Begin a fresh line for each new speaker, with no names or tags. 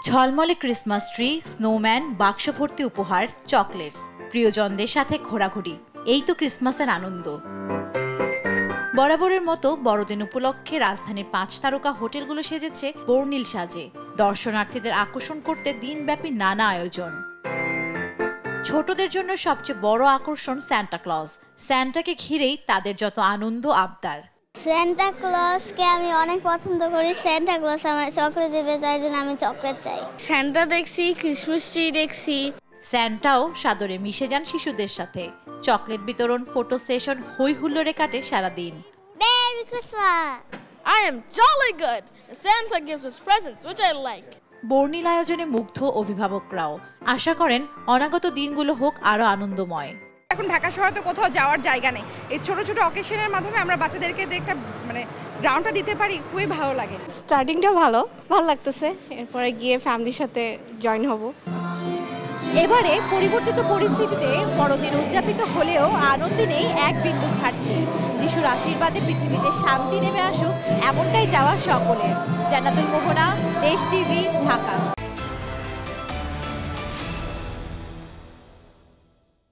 ঝলমলে Christmas tree, snowman, বাক্স ভর্তি উপহার, চকলেটস, প্রিয়জনদের সাথে ঘোরাঘুরি, এই তো ক্রিসমাসের আনন্দ। বরাবরের মতো বড়দিন উপলক্ষে রাজধানীর 5 তারকা হোটেলগুলো সেজেছে বর্ণিল সাজে। দর্শনার্থীদের আকর্ষণ করতে দিনব্যাপী নানা আয়োজন। ছোটদের জন্য সবচেয়ে বড় আকর্ষণ সান্টা ক্লজ। সান্টাকে ঘিরেই তাদের যত আনন্দ আবদার।
সান্টা ক্লজকে আমি অনেক পছন্দ করি। সান্টা ক্লজ আমার চকলেট দেবে, তাই জন্য আমি চকলেট চাই।
সান্টা দেখছি, ক্রিসমাস ট্রি দেখছি।
সান্টাও সাদরে মিশে যান শিশুদের সাথে। চকলেট বিতরণ, ফটো সেশন, হই হুল্লোড়ে কাটে সারাদিন।
Merry Christmas!
I am jolly good. Santa gives us presents, which I like.
বর্ণিল আয়োজনে মুগ্ধ অভিভাবকরাও আশা করেন অনাগত দিনগুলো হোক আরো আনন্দময়।
এখন ঢাকা শহরে তো কোথাও যাওয়ার জায়গা নেই, এই ছোট ছোট অকেশনের মাধ্যমে আমরা বাচ্চাদেরকে একটা গ্রাউন্ডটা দিতে পারি, খুবই ভালো লাগে।
স্টার্টিংটা ভালো লাগতেছে, এরপরে গিয়ে ফ্যামিলির সাথে জয়েন হব।
এবারে পরিবর্তিত পরিস্থিতিতে বড়দিন উদযাপিত হলেও আনন্দে নেই এক বিন্দু ঘাটতি। যিশুর আশীর্বাদে পৃথিবীতে শান্তি নেমে আসুক, এমনটাই চাওয়া সকলের। জান্নাতুল মোহনা, দেশ টিভি, ঢাকা।